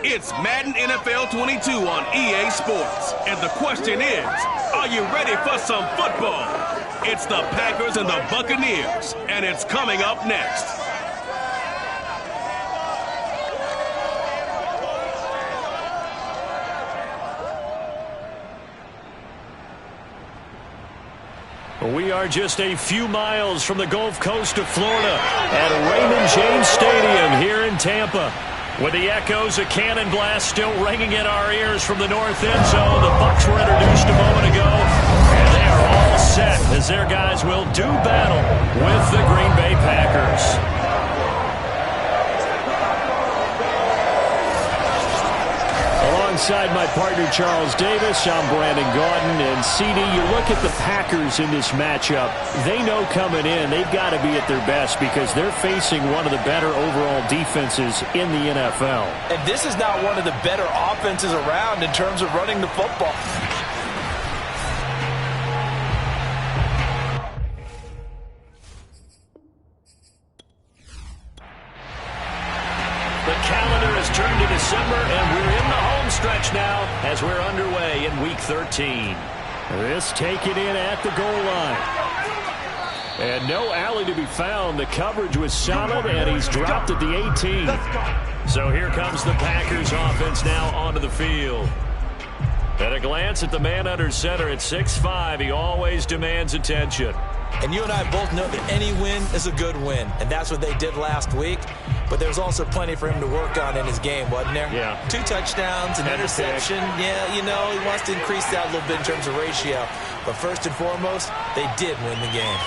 It's Madden NFL 22 on EA Sports. And the question is, are you ready for some football? It's the Packers and the Buccaneers, and it's coming up next. We are just a few miles from the Gulf Coast of Florida at Raymond James Stadium here in Tampa. With the echoes of cannon blast still ringing in our ears from the north end zone, the Bucs were introduced a moment ago, and they are all set as their guys will do battle with the Green Bay Packers. Alongside my partner Charles Davis, I'm Brandon Gaudin, and CD, you look at the Packers in this matchup, they know coming in they've got to be at their best because they're facing one of the better overall defenses in the NFL. And this is not one of the better offenses around in terms of running the football. The calendar has turned to December, and we're in the home stretch now as we're underway in Week 13. This taken in at the goal line. And no alley to be found. The coverage was solid, and he's dropped at the 18. So here comes the Packers offense now onto the field. At a glance at the man under center at 6'5", he always demands attention. And you and I both know that any win is a good win, and that's what they did last week. But there's also plenty for him to work on in his game, wasn't there? Yeah. 2 touchdowns, an interception. Yeah, you know, he wants to increase that a little bit in terms of ratio. But first and foremost, they did win the game.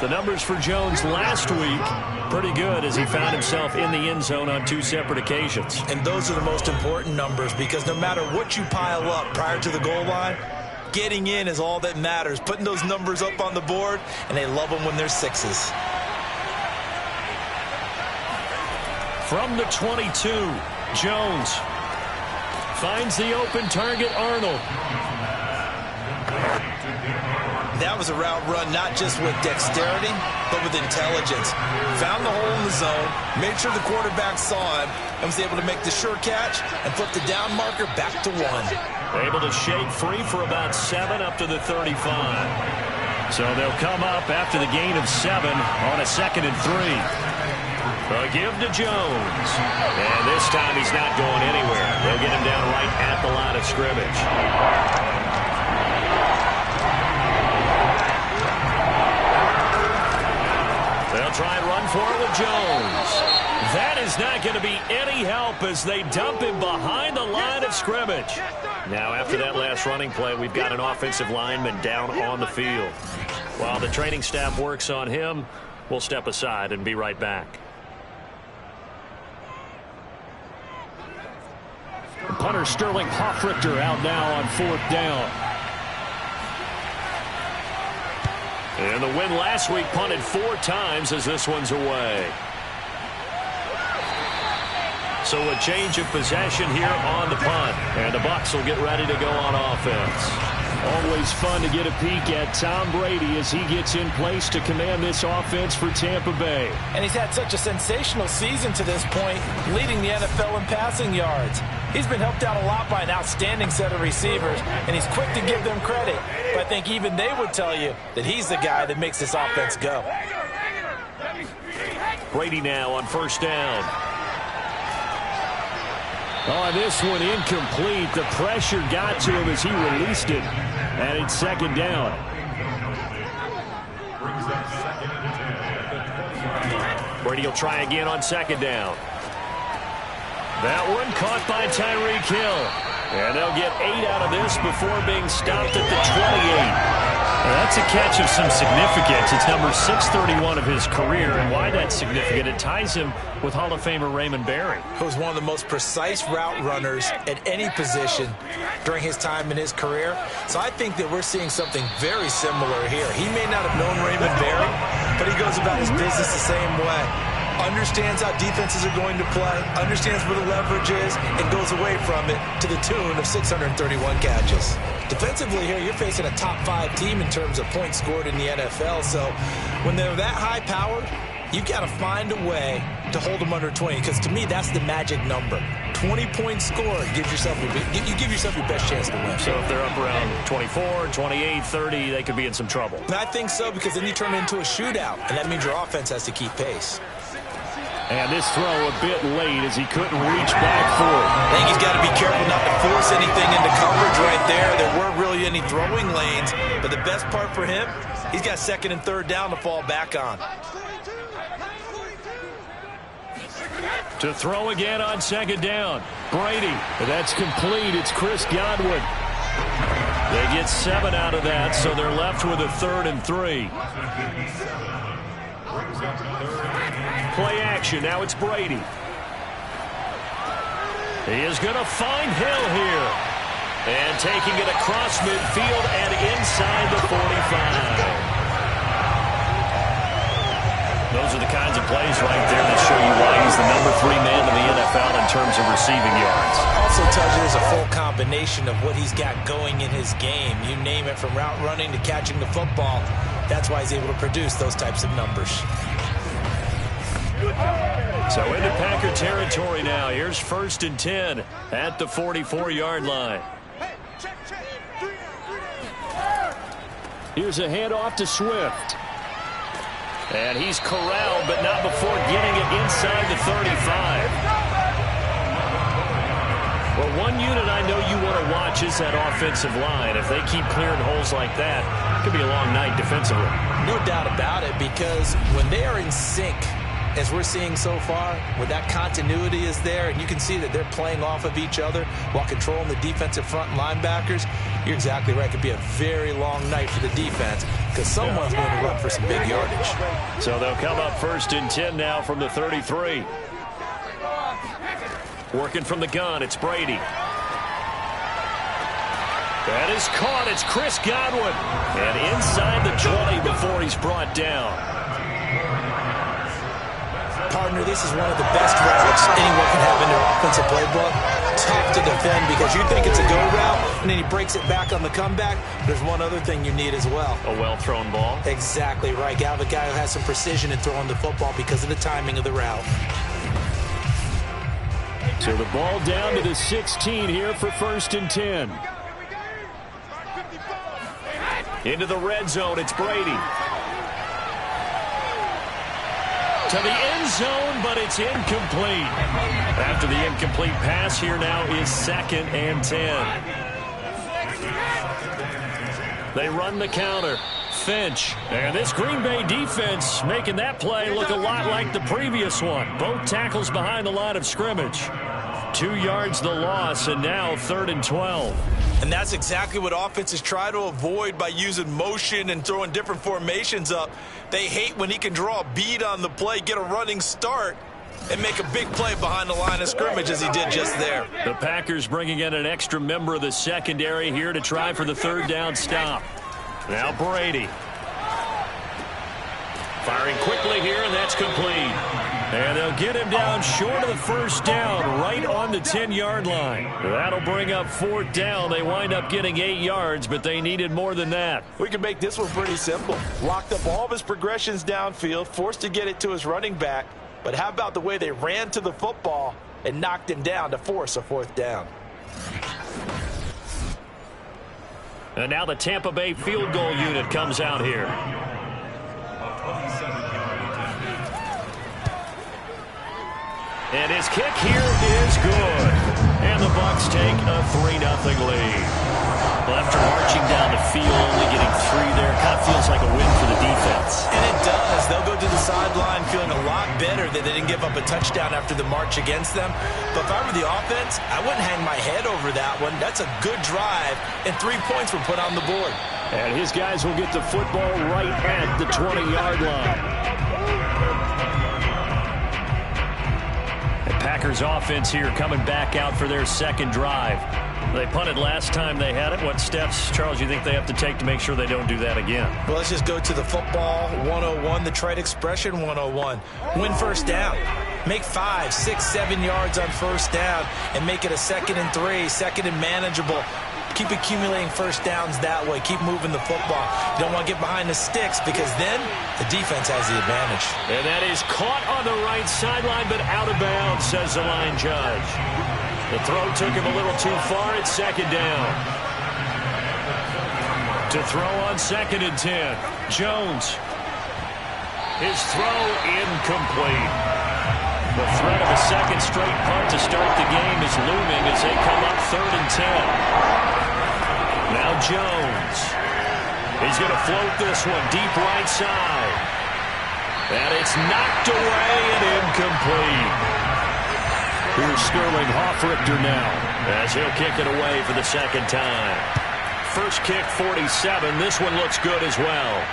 The numbers for Jones last week, pretty good as he found himself in the end zone on 2 separate occasions. And those are the most important numbers because no matter what you pile up prior to the goal line, getting in is all that matters. Putting those numbers up on the board, and they love them when they're 6s. From the 22, Jones finds the open target, Arnold. That was a route run not just with dexterity, but with intelligence. Found the hole in the zone, made sure the quarterback saw him, and was able to make the sure catch and flip the down marker back to 1. Able to shake free for about 7 up to the 35. So they'll come up after the gain of 7 on a 2nd and 3. A give to Jones. And this time he's not going anywhere. They'll get him down right at the line of scrimmage. They'll try and run for it with Jones. That is not going to be any help as they dump him behind the line of scrimmage. Now, after that last running play, we've got an offensive lineman down on the field. While the training staff works on him, we'll step aside and be right back. Punter Sterling Hofrichter out now on 4th down. And the win last week punted 4 times as this one's away. So a change of possession here on the punt. And the Bucs will get ready to go on offense. Always fun to get a peek at Tom Brady as he gets in place to command this offense for Tampa Bay. And he's had such a sensational season to this point, leading the NFL in passing yards. He's been helped out a lot by an outstanding set of receivers, and he's quick to give them credit. But I think even they would tell you that he's the guy that makes this offense go. Brady now on 1st down. On this one, incomplete. The pressure got to him as he released it. And it's 2nd down. Brady will try again on 2nd down. That one caught by Tyreek Hill. And they'll get 8 out of this before being stopped at the 28. That's a catch of some significance. It's number 631 of his career, and why that's significant, it ties him with Hall of Famer Raymond Berry. Who's one of the most precise route runners at any position during his time in his career. So I think that we're seeing something very similar here. He may not have known Raymond Berry, but he goes about his business the same way. Understands how defenses are going to play, understands where the leverage is, and goes away from it to the tune of 631 catches. Defensively here, you're facing a top 5 team in terms of points scored in the NFL. So when they're that high-powered, you've got to find a way to hold them under 20, because to me, that's the magic number. 20 points scored gives yourself you give yourself your best chance to win. So if they're up around 24, 28, 30, they could be in some trouble. I think so, because then you turn it into a shootout, and that means your offense has to keep pace. And this throw a bit late as he couldn't reach back for it. I think he's got to be careful not to force anything into coverage right there. There weren't really any throwing lanes, but the best part for him, he's got second and third down to fall back on. To throw again on second down. Brady. That's complete. It's Chris Godwin. They get 7 out of that, so they're left with a 3rd and 3. Play action. Now it's Brady. He is going to find Hill here. And taking it across midfield and inside the 45. Those are the kinds of plays right there that show you why he's the number 3 man in the NFL in terms of receiving yards. Also tells you there's a full combination of what he's got going in his game. You name it, from route running to catching the football. That's why he's able to produce those types of numbers. So into Packer territory now. Here's 1st and 10 at the 44-yard line. Here's a handoff to Swift. And he's corralled, but not before getting it inside the 35. Well, one unit I know you want to watch is that offensive line. If they keep clearing holes like that, it could be a long night defensively. No doubt about it, because when they are in sync, as we're seeing so far, when that continuity is there, and you can see that they're playing off of each other while controlling the defensive front linebackers, you're exactly right. It could be a very long night for the defense, because someone's going to run for some big yardage. So they'll come up 1st and 10 now from the 33. Working from the gun, it's Brady. That is caught. It's Chris Godwin. And inside the 20 before he's brought down. Partner, this is one of the best routes anyone can have in their offensive playbook. Tough to defend, because you think it's a go route, and then he breaks it back on the comeback. There's one other thing you need as well. A well-thrown ball. Exactly right. You have a guy who has some precision in throwing the football because of the timing of the route. So the ball down to the 16 here for 1st and 10. Into the red zone, it's Brady. To the end zone, but it's incomplete. After the incomplete pass, here now is 2nd and 10. They run the counter. Finch. And this Green Bay defense making that play look a lot like the previous one. Both tackles behind the line of scrimmage. 2 yards the loss, and now 3rd and 12. And that's exactly what offenses try to avoid by using motion and throwing different formations up. They hate when he can draw a bead on the play, get a running start, and make a big play behind the line of scrimmage as he did just there. The Packers bringing in an extra member of the secondary here to try for the 3rd down stop. Now Brady. Firing quickly here, and that's complete. And they'll get him down short of the 1st down, right on the 10-yard line. That'll bring up 4th down. They wind up getting 8 yards, but they needed more than that. We can make this one pretty simple. Locked up all of his progressions downfield, forced to get it to his running back. But how about the way they ran to the football and knocked him down to force a 4th down? And now the Tampa Bay field goal unit comes out here. And his kick here is good. And the Bucs take a 3-0 lead. Well, after marching down the field, only getting 3 there, kind of feels like a win for the defense. And it does. They'll go to the sideline feeling a lot better that they didn't give up a touchdown after the march against them. But if I were the offense, I wouldn't hang my head over that one. That's a good drive, and 3 points were put on the board. And his guys will get the football right at the 20-yard line. Packers offense here coming back out for their 2nd drive. They punted last time they had it. What steps, Charles, you think they have to take to make sure they don't do that again? Well, let's just go to the football 101, the trite expression 101. Win 1st down. Make 5, 6, 7 yards on 1st down and make it a 2nd and 3, 2nd and manageable. Keep accumulating first downs that way. Keep moving the football. You don't want to get behind the sticks because then the defense has the advantage. And that is caught on the right sideline, but out of bounds, says the line judge. The throw took him a little too far. It's second down. To throw on 2nd and 10. Jones. His throw incomplete. The threat of a second straight punt to start the game is looming as they come up 3rd and 10. Now Jones. He's going to float this one deep right side. And it's knocked away and incomplete. Here's Sterling Hoffrichter now as he'll kick it away for the second time. First kick 47. This one looks good as well.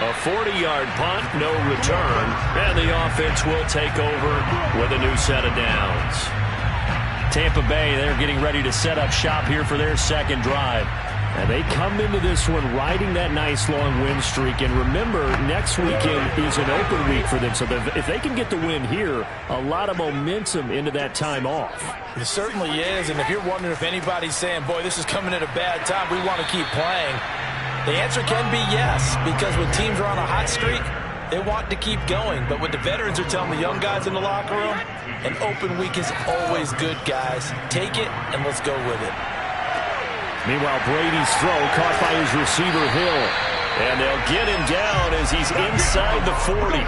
A 40-yard punt, no return, and the offense will take over with a new set of downs. Tampa Bay, they're getting ready to set up shop here for their second drive. And they come into this one riding that nice long win streak. And remember, next weekend is an open week for them. So if they can get the win here, a lot of momentum into that time off. It certainly is. And if you're wondering if anybody's saying, boy, this is coming at a bad time, we want to keep playing, the answer can be yes. Because when teams are on a hot streak, they want to keep going. But what the veterans are telling the young guys in the locker room, an open week is always good, guys. Take it and let's go with it. Meanwhile, Brady's throw caught by his receiver, Hill. And they'll get him down as he's inside the 40.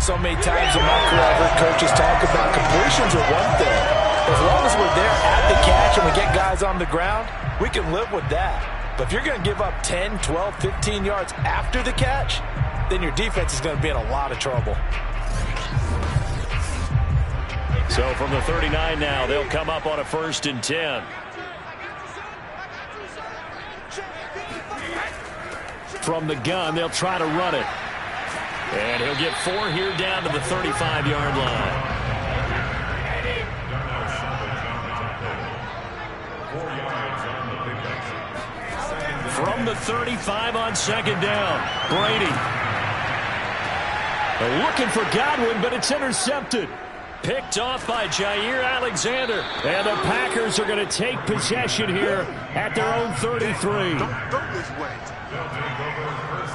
So many times in my career, I've heard coaches talk about completions are one thing. As long as we're there at the catch and we get guys on the ground, we can live with that. But if you're going to give up 10, 12, 15 yards after the catch, then your defense is going to be in a lot of trouble. So from the 39 now, they'll come up on a 1st and 10. From the gun, they'll try to run it. And he'll get 4 here down to the 35-yard line. From the 35 on 2nd down, Brady. They're looking for Godwin, but it's intercepted. Picked off by Jair Alexander. And the Packers are going to take possession here at their own 33.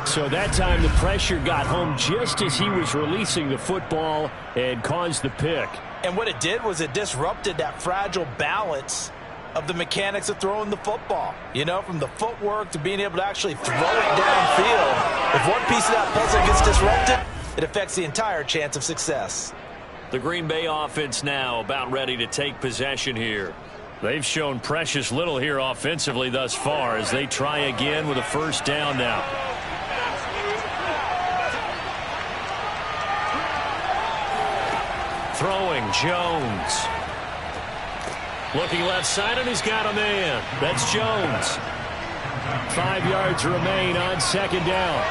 So that time the pressure got home just as he was releasing the football and caused the pick. And what it did was it disrupted that fragile balance of the mechanics of throwing the football. You know, from the footwork to being able to actually throw it downfield. If one piece of that puzzle gets disrupted, it affects the entire chance of success. The Green Bay offense now about ready to take possession here. They've shown precious little here offensively thus far as they try again with a 1st down now. Throwing, Jones. Looking left side, and he's got a man. That's Jones. 5 yards remain on 2nd down.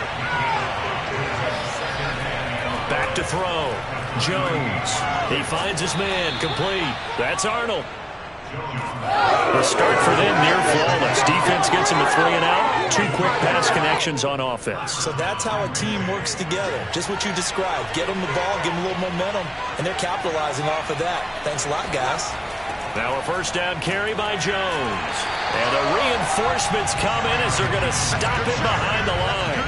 Back to throw. Jones. He finds his man. Complete. That's Arnold. The start for them near flawless. Defense gets him a 3 and out. 2 quick pass connections on offense. So that's how a team works together. Just what you described. Get them the ball, give them a little momentum, and they're capitalizing off of that. Thanks a lot, guys. Now a 1st down carry by Jones. And the reinforcements come in as they're going to stop it behind the line.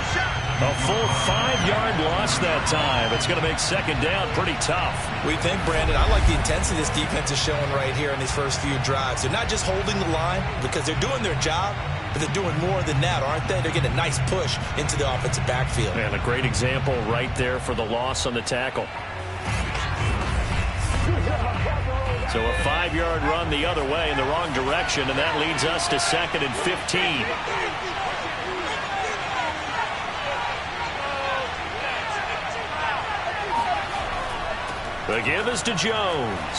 A full 5-yard loss that time. It's going to make 2nd down pretty tough. We think, Brandon, I like the intensity this defense is showing right here in these first few drives. They're not just holding the line because they're doing their job, but they're doing more than that, aren't they? They're getting a nice push into the offensive backfield. And a great example right there for the loss on the tackle. So a 5-yard run the other way in the wrong direction, and that leads us to 2nd and 15. The give is to Jones.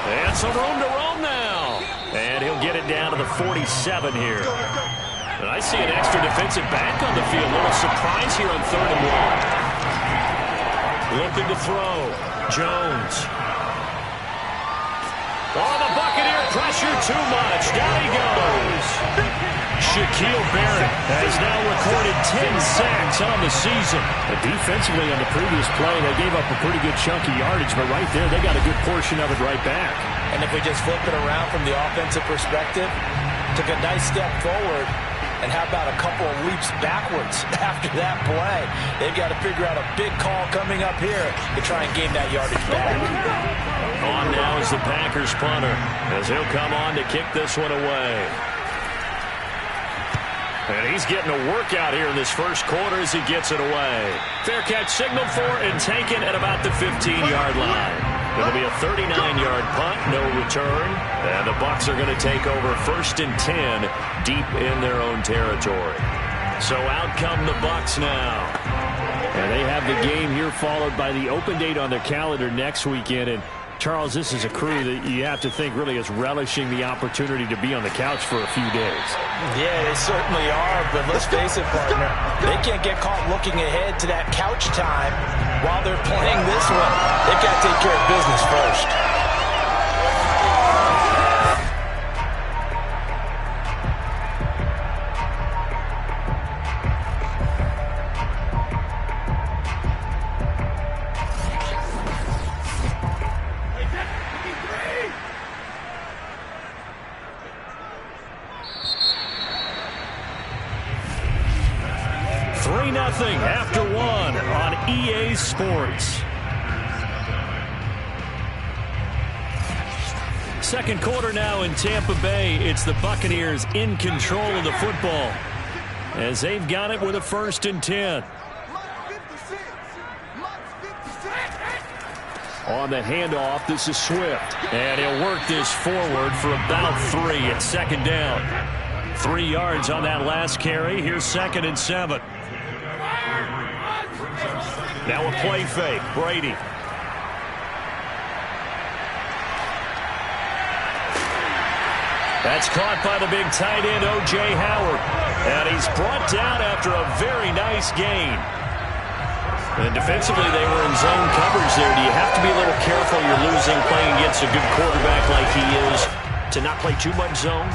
And some room to roam now. And he'll get it down to the 47 here. And I see an extra defensive back on the field. A little surprise here on 3rd and 1. Looking to throw. Jones. Oh, the Buccaneer pressure too much. Down he goes. Shaquille Barrett has now recorded 10 sacks on the season. Defensively on the previous play, they gave up a pretty good chunk of yardage, but right there, they got a good portion of it right back. And if we just flip it around from the offensive perspective, took a nice step forward, and how about a couple of leaps backwards after that play? They've got to figure out a big call coming up here to try and gain that yardage back. On now is the Packers punter, as he'll come on to kick this one away. And he's getting a workout here in this first quarter as he gets it away. Fair catch signaled for and taken at about the 15-yard line. It'll be a 39-yard punt, no return. And the Bucs are going to take over 1st and 10 deep in their own territory. So out come the Bucs now. And they have the game here followed by the open date on their calendar next weekend. And Charles, this is a crew that you have to think really is relishing the opportunity to be on the couch for a few days. Yeah, they certainly are, but let's face it, partner, they can't get caught looking ahead to that couch time while they're playing this one. They've got to take care of business first. After one on EA Sports. Second quarter now in Tampa Bay. It's the Buccaneers in control of the football as they've got it with a 1st and 10. On the handoff, this is Swift. And he'll work this forward for about 3 at 2nd down. 3 yards on that last carry. Here's 2nd and 7. Now a play fake. Brady. That's caught by the big tight end, O.J. Howard. And he's brought down after a very nice gain. And defensively, they were in zone coverage there. Do you have to be a little careful you're losing playing against a good quarterback like he is to not play too much zone?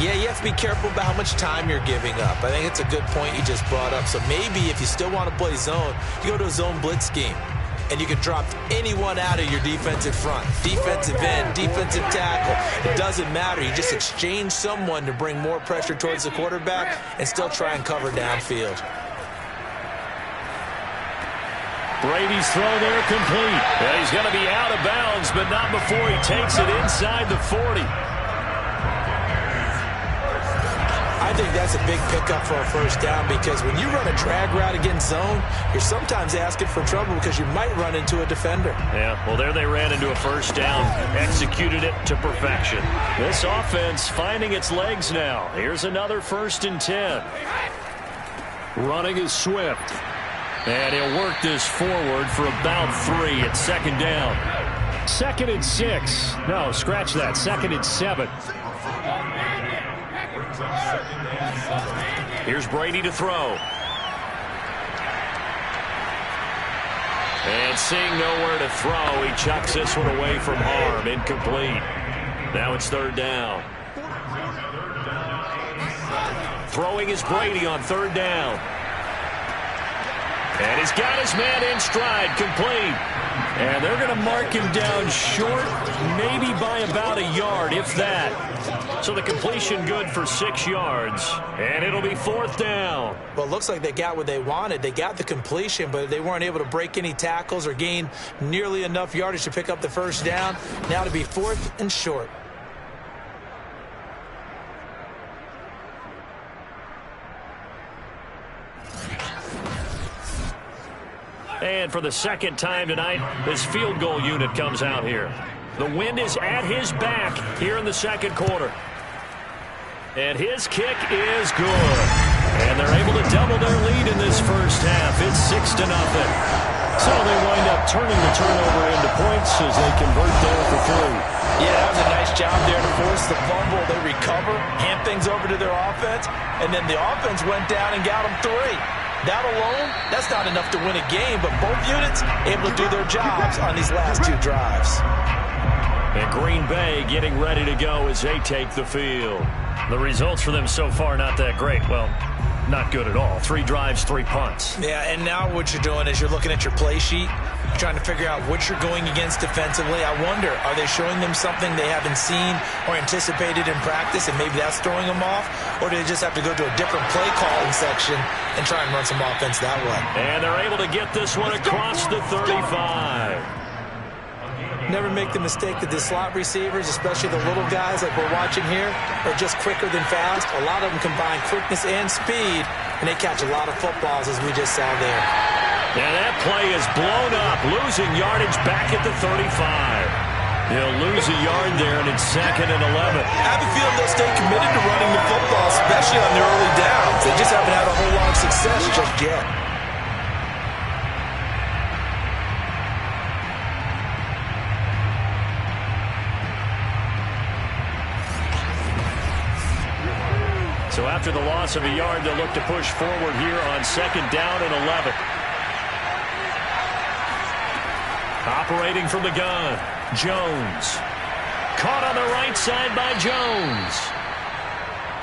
Yeah, you have to be careful about how much time you're giving up. I think it's a good point you just brought up. So maybe if you still want to play zone, you go to a zone blitz scheme. And you can drop anyone out of your defensive front. Defensive end, defensive tackle. It doesn't matter. You just exchange someone to bring more pressure towards the quarterback and still try and cover downfield. Brady's throw there complete. And he's going to be out of bounds, but not before he takes it inside the 40. I think that's a big pickup for a 1st down because when you run a drag route against zone, you're sometimes asking for trouble because you might run into a defender. Yeah, well, there they ran into a 1st down, executed it to perfection. This offense finding its legs now. Here's another 1st and 10. Running is Swift. And he'll work this forward for about 3 at 2nd down. 2nd and 6. No, scratch that. 2nd and 7. Here's Brady to throw. And seeing nowhere to throw, he chucks this one away from harm. Incomplete. Now it's 3rd down. Throwing is Brady on 3rd down. And he's got his man in stride, complete. And they're going to mark him down short, maybe by about a yard, if that. So the completion good for 6 yards, and it'll be 4th down. Well, it looks like they got what they wanted. They got the completion, but they weren't able to break any tackles or gain nearly enough yardage to pick up the 1st down. Now to be 4th and short. And for the 2nd time tonight, this field goal unit comes out here. The wind is at his back here in the 2nd quarter. And his kick is good. And they're able to double their lead in this 1st half. It's 6-0. So they wind up turning the turnover into points as they convert there for 3. Yeah, that was a nice job there to force the fumble. They recover, hand things over to their offense, and then the offense went down and got them 3. That alone, that's not enough to win a game, but both units able to do their jobs on these last 2 drives. And Green Bay getting ready to go as they take the field. The results for them so far not that great. Well, not good at all. 3 drives, 3 punts. Yeah, and now what you're doing is you're looking at your play sheet. You're trying to figure out what you're going against defensively. I wonder, are they showing them something they haven't seen or anticipated in practice, and maybe that's throwing them off? Or do they just have to go to a different play calling section and try and run some offense that way? And they're able to get this one across the 35. Never make the mistake that the slot receivers, especially the little guys like we're watching here, are just quicker than fast. A lot of them combine quickness and speed, and they catch a lot of footballs, as we just saw there. And that play is blown up, losing yardage back at the 35. He'll lose a yard there, and it's 2nd and 11. I have a feeling they'll stay committed to running the football, especially on the early downs. They just haven't had a whole lot of success just yet. So after the loss of a yard, they'll look to push forward here on 2nd down and 11. Operating from the gun, Jones. Caught on the right side by Jones.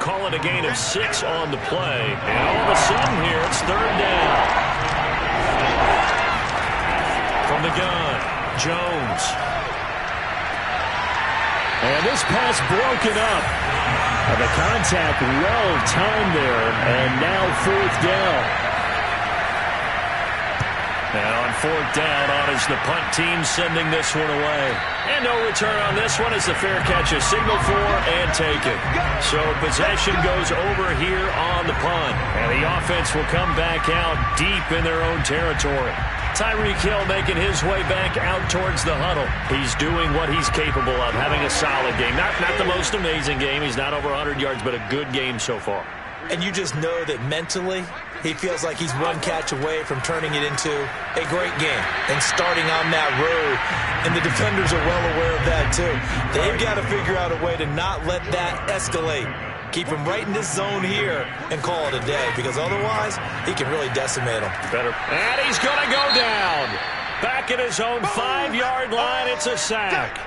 Call it a gain of 6 on the play. And all of a sudden here, it's 3rd down. From the gun, Jones. And this pass broken up. The contact well timed there, and now 4th down. And on 4th down, on is the punt team sending this one away. And no return on this one as the fair catch is signaled for and taken. So possession goes over here on the punt. And the offense will come back out deep in their own territory. Tyreek Hill making his way back out towards the huddle. He's doing what he's capable of, having a solid game. Not the most amazing game. He's not over 100 yards, but a good game so far. And you just know that mentally, he feels like he's one catch away from turning it into a great game and starting on that road. And the defenders are well aware of that, too. They've got to figure out a way to not let that escalate. Keep him right in this zone here and call it a day, because otherwise he can really decimate him. Better. And he's going to go down. Back at his own 5-yard line, it's a sack.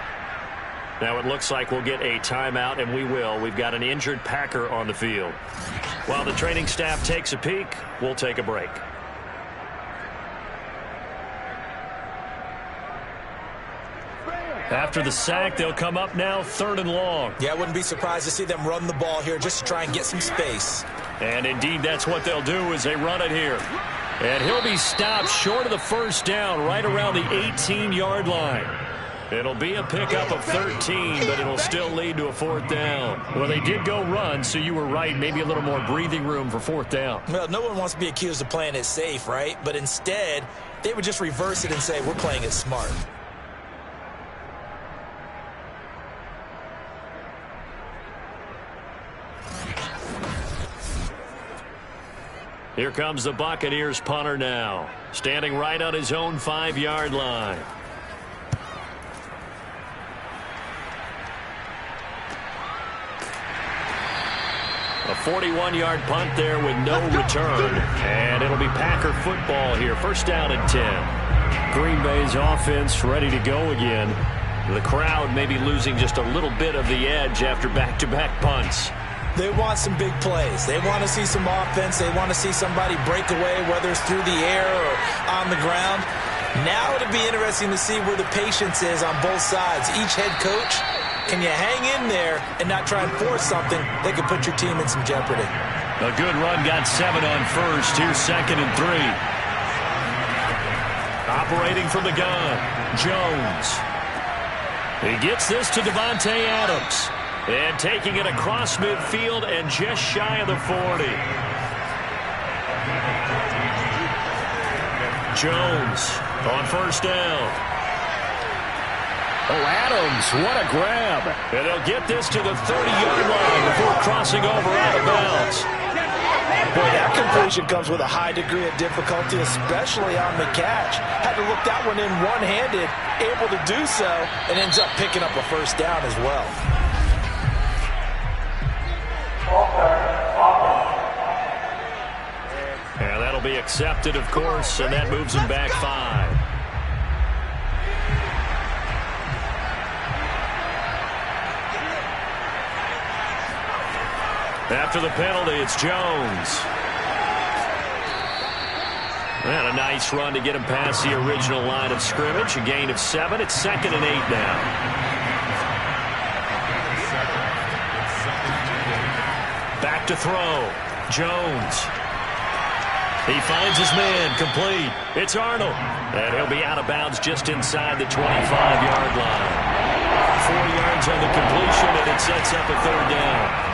Now it looks like we'll get a timeout, and we will. We've got an injured Packer on the field. While the training staff takes a peek, we'll take a break. After the sack, they'll come up now 3rd and long. Yeah, I wouldn't be surprised to see them run the ball here just to try and get some space. And indeed, that's what they'll do as they run it here. And he'll be stopped short of the 1st down, right around the 18-yard line. It'll be a pickup of 13, but it'll still lead to a 4th down. Well, they did go run, so you were right. Maybe a little more breathing room for 4th down. Well, no one wants to be accused of playing it safe, right? But instead, they would just reverse it and say, we're playing it smart. Here comes the Buccaneers punter now, standing right on his own 5-yard line. A 41-yard punt there with no return, and it'll be Packer football here. 1st down and 10. Green Bay's offense ready to go again. The crowd may be losing just a little bit of the edge after back-to-back punts. They want some big plays. They want to see some offense. They want to see somebody break away, whether it's through the air or on the ground. Now it'll be interesting to see where the patience is on both sides. Each head coach, can you hang in there and not try and force something that could put your team in some jeopardy? A good run got 7 on 1st. Here's 2nd and 3. Operating from the gun, Jones. He gets this to Davante Adams. And taking it across midfield and just shy of the 40. Jones on 1st down. Oh, Adams, what a grab. And they'll get this to the 30-yard line before crossing over out of bounds. Boy, that completion comes with a high degree of difficulty, especially on the catch. Had to look that one in one-handed, able to do so, and ends up picking up a 1st down as well. And that'll be accepted, of course, and that moves him back 5. After the penalty, it's Jones. And a nice run to get him past the original line of scrimmage. A gain of 7. It's 2nd and 8 now. Back to throw. Jones. He finds his man, complete. It's Arnold. And he'll be out of bounds just inside the 25-yard line. 4 yards on the completion, and it sets up a 3rd down.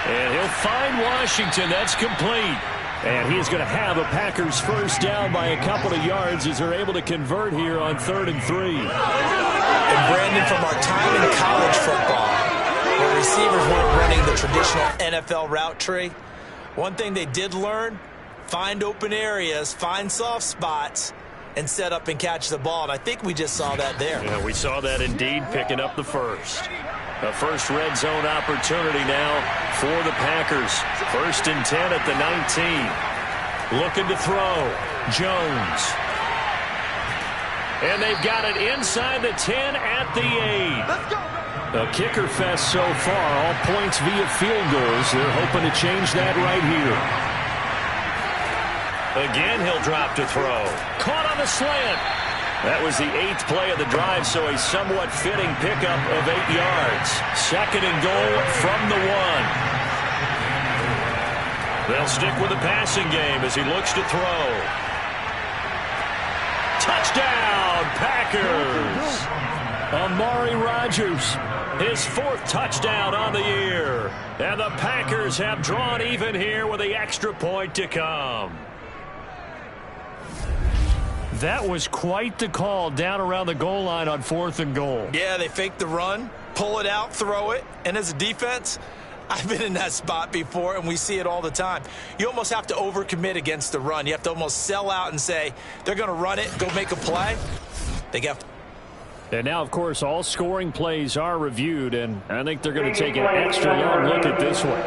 And he'll find Washington. That's complete. And he is going to have a Packers first down by a couple of yards as they're able to convert here on 3rd and 3. And Brandon, from our time in college football, where receivers weren't running the traditional NFL route tree, one thing they did learn, find open areas, find soft spots, and set up and catch the ball. And I think we just saw that there. Yeah, we saw that indeed, picking up the first. A first red zone opportunity now for the Packers. 1st and 10 at the 19. Looking to throw. Jones. And they've got it inside the 10 at the 8. Let's go. A kicker fest so far, all points via field goals. They're hoping to change that right here. Again, he'll drop to throw. Caught on the slant. That was the 8th play of the drive, so a somewhat fitting pickup of 8 yards. 2nd and goal from the 1. They'll stick with the passing game as he looks to throw. Touchdown, Packers! Amari Rodgers, his 4th touchdown on the year. And the Packers have drawn even here with the extra point to come. That was quite the call down around the goal line on 4th and goal. Yeah, they fake the run, pull it out, throw it. And as a defense, I've been in that spot before, and we see it all the time. You almost have to overcommit against the run. You have to almost sell out and say, they're going to run it, go make a play. They got. And now, of course, all scoring plays are reviewed, and I think they're going to take an extra long look at this one.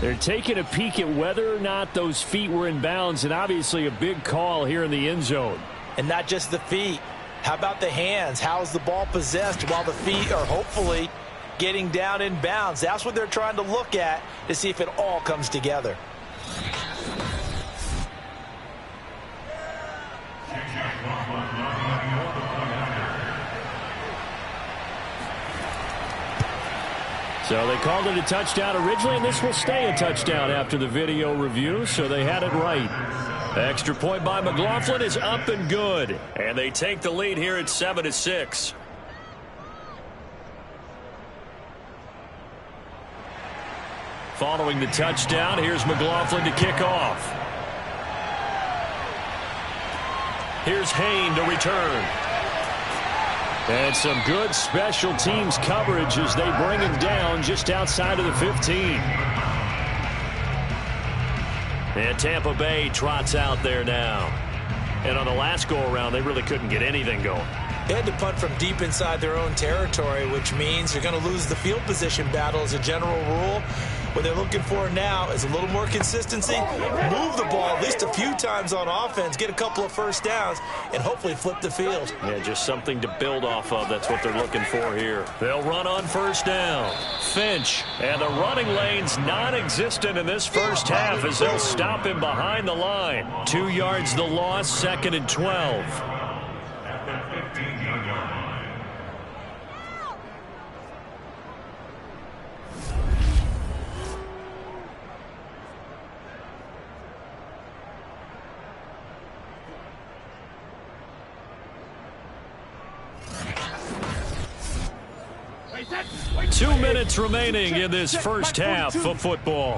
They're taking a peek at whether or not those feet were in bounds, and obviously a big call here in the end zone. And not just the feet. How about the hands? How's the ball possessed while the feet are hopefully getting down in bounds? That's what they're trying to look at to see if it all comes together. So they called it a touchdown originally, and this will stay a touchdown after the video review, so they had it right. Extra point by McLaughlin is up and good, and they take the lead here at 7-6. Following the touchdown, here's McLaughlin to kick off. Here's Hayne to return. And some good special teams coverage as they bring him down just outside of the 15. And Tampa Bay trots out there now. And on the last go-around, they really couldn't get anything going. They had to punt from deep inside their own territory, which means you're going to lose the field position battle as a general rule. What they're looking for now is a little more consistency, move the ball at least a few times on offense, get a couple of first downs, and hopefully flip the field. Yeah, just something to build off of. That's what they're looking for here. They'll run on first down. Finch, and the running lane's non-existent in this first half as they'll stop him behind the line. 2 yards the loss, 2nd and 12. 2 minutes remaining in this first half of football.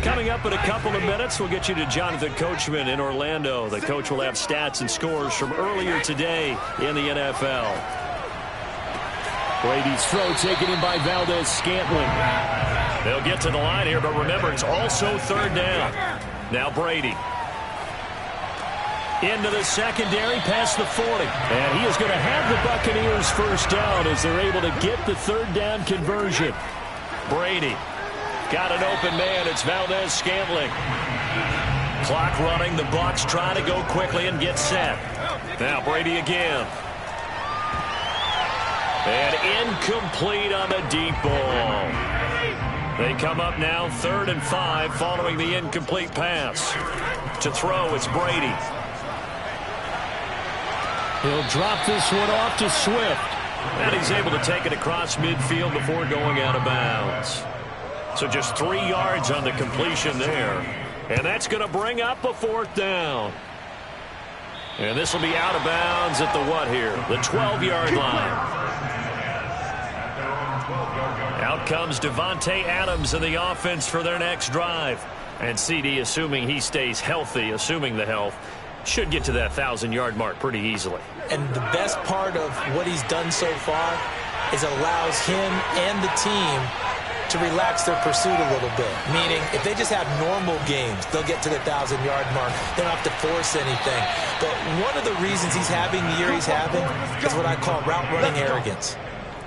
Coming up in a couple of minutes, we'll get you to Jonathan Coachman in Orlando. The coach will have stats and scores from earlier today in the NFL. Brady's throw taken in by Valdez-Scantling. They'll get to the line here, but remember, it's also 3rd down. Now Brady. Into the secondary, past the 40. And he is going to have the Buccaneers first down as they're able to get the 3rd down conversion. Brady. Got an open man. It's Valdez-Scantling. Clock running. The Bucs trying to go quickly and get set. Now Brady again. And incomplete on the deep ball. They come up now 3rd and 5 following the incomplete pass. To throw, it's Brady. He'll drop this one off to Swift. And he's able to take it across midfield before going out of bounds. So just 3 yards on the completion there. And that's going to bring up a 4th down. And this will be out of bounds at the what here? The 12-yard line. Out comes Devontae Adams in the offense for their next drive. And CD, assuming he stays healthy, assuming the health, should get to that 1,000-yard mark pretty easily. And the best part of what he's done so far is it allows him and the team to relax their pursuit a little bit. Meaning, if they just have normal games, they'll get to the 1,000-yard mark. They don't have to force anything. But one of the reasons he's having the year he's having is what I call route running arrogance.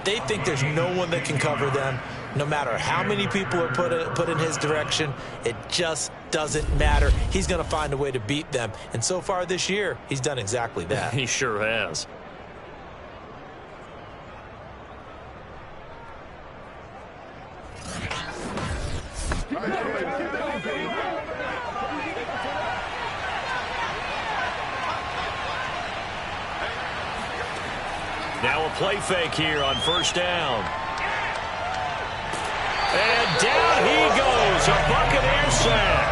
They think there's no one that can cover them. No matter how many people are put in his direction, it just doesn't matter. He's going to find a way to beat them. And so far this year, he's done exactly that. He sure has. Now a play fake here on 1st down. And down he goes, a Buccaneer sack.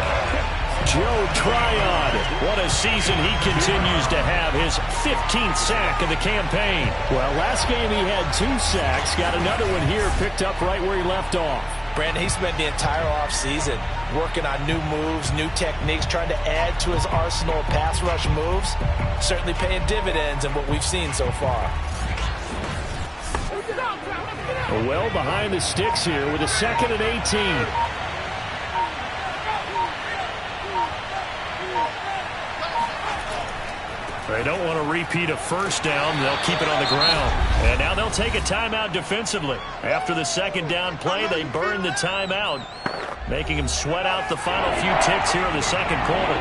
Joe Tryon, what a season he continues to have, his 15th sack of the campaign. Well, last game he had 2 sacks, got another one here picked up right where he left off. Brandon, he spent the entire offseason working on new moves, new techniques, trying to add to his arsenal of pass rush moves. Certainly paying dividends in what we've seen so far. Well behind the sticks here with a 2nd and 18. They don't want to repeat a 1st down. They'll keep it on the ground. And now they'll take a timeout defensively. After the 2nd down play, they burn the timeout, making them sweat out the final few ticks here in the 2nd quarter.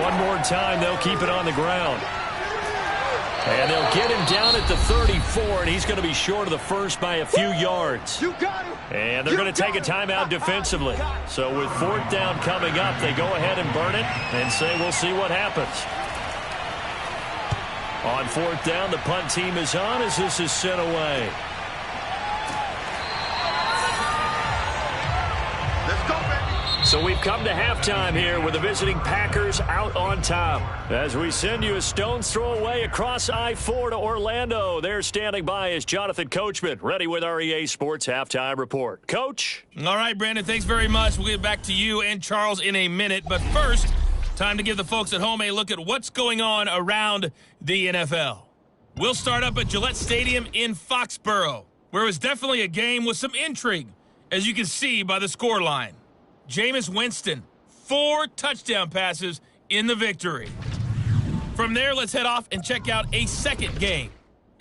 One more time, they'll keep it on the ground. And they'll get him down at the 34, and he's going to be short of the 1st by a few yards. And they're going to take a timeout defensively. So with 4th down coming up, they go ahead and burn it and say, we'll see what happens. On 4th down, the punt team is on as this is sent away. So we've come to halftime here with the visiting Packers out on top. As we send you a stone's throw away across I-4 to Orlando. There standing by is Jonathan Coachman, ready with our EA Sports Halftime Report. Coach? All right, Brandon, thanks very much. We'll get back to you and Charles in a minute. But first, time to give the folks at home a look at what's going on around the NFL. We'll start up at Gillette Stadium in Foxborough, where it was definitely a game with some intrigue, as you can see by the scoreline. Jameis Winston, 4 touchdown passes in the victory. From there, let's head off and check out a second game.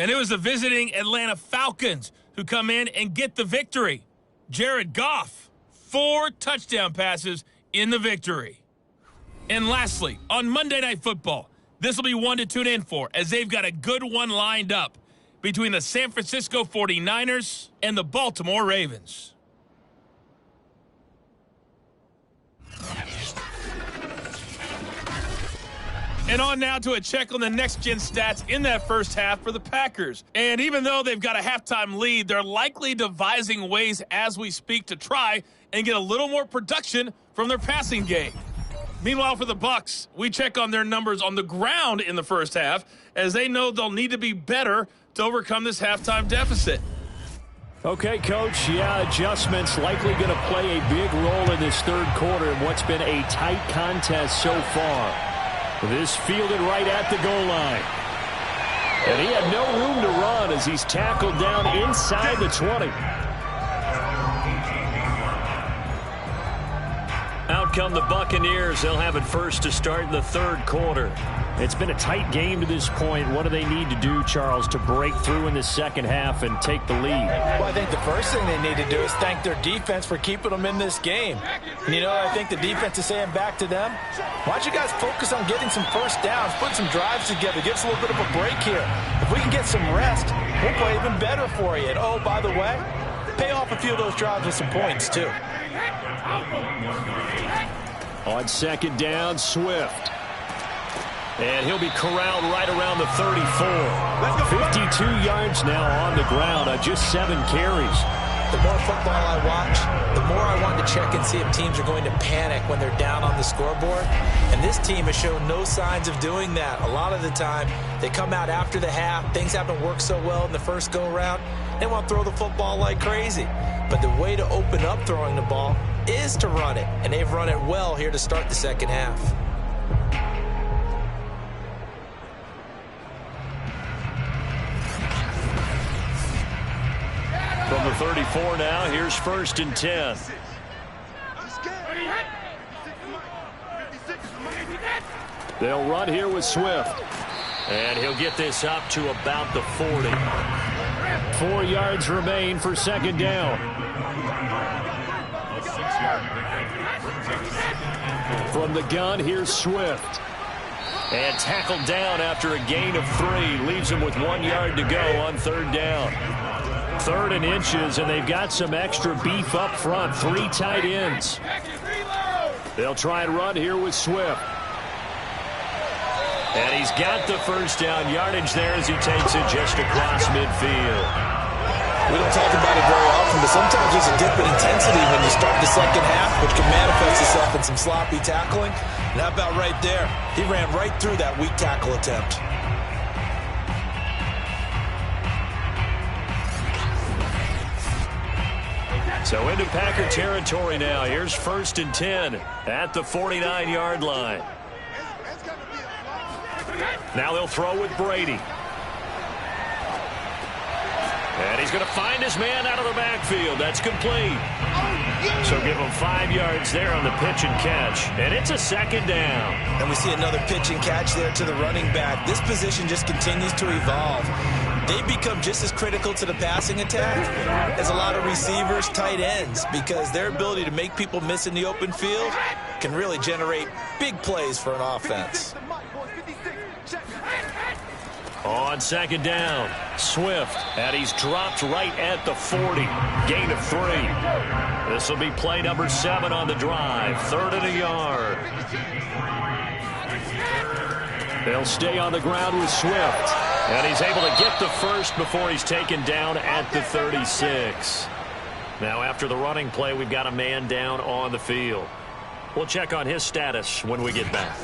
And it was the visiting Atlanta Falcons who come in and get the victory. Jared Goff, 4 touchdown passes in the victory. And lastly, on Monday Night Football, this will be one to tune in for, as they've got a good one lined up between the San Francisco 49ers and the Baltimore Ravens. And on now to a check on the next-gen stats in that first half for the Packers. And even though they've got a halftime lead, they're likely devising ways as we speak to try and get a little more production from their passing game. Meanwhile, for the Bucs, we check on their numbers on the ground in the first half, as they know they'll need to be better to overcome this halftime deficit. Okay, Coach, adjustments likely going to play a big role in this third quarter in what's been a tight contest so far. This fielded right at the goal line. And he had no room to run as he's tackled down inside the 20. Out come the Buccaneers. They'll have it first to start the third quarter. It's been a tight game to this point. What do they need to do, Charles, to break through in the second half and take the lead? Well, I think the first thing they need to do is thank their defense for keeping them in this game. And you know, I think the defense is saying back to them, why don't you guys focus on getting some first downs, put some drives together, give us a little bit of a break here. If we can get some rest, we'll play even better for you. And oh, by the way, pay off a few of those drives with some points, too. On second down, Swift. And he'll be corralled right around the 34. 52 yards now on the ground on just 7 carries. The more football I watch, the more I want to check and see if teams are going to panic when they're down on the scoreboard. And this team has shown no signs of doing that. A lot of the time, they come out after the half. Things haven't worked so well in the first go-around. They want to throw the football like crazy. But the way to open up throwing the ball is to run it. And they've run it well here to start the second half. From the 34 now, here's 1st and 10. They'll run here with Swift. And he'll get this up to about the 40. 4 yards remain for second down. From the gun, here's Swift. And tackled down after a gain of 3. Leaves him with 1 yard to go on third down. 3rd and inches, and they've got some extra beef up front. 3 tight ends. They'll try and run here with Swift. And he's got the first down yardage there as he takes it just across midfield. We don't talk about it very often, but sometimes there's a dip in intensity when you start the second half, which can manifest itself in some sloppy tackling. And how about right there? He ran right through that weak tackle attempt. So into Packer territory now. Here's 1st and 10 at the 49-yard line. Now they'll throw with Brady. And he's going to find his man out of the backfield. That's complete. So give him 5 yards there on the pitch and catch. And it's a second down. And we see another pitch and catch there to the running back. This position just continues to evolve. They become just as critical to the passing attack as a lot of receivers, tight ends, because their ability to make people miss in the open field can really generate big plays for an offense. On second down, Swift, and he's dropped right at the 40. Gain of 3. This will be play number 7 on the drive. 3rd and a yard. They'll stay on the ground with Swift. And he's able to get the first before he's taken down at the 36. Now after the running play, we've got a man down on the field. We'll check on his status when we get back.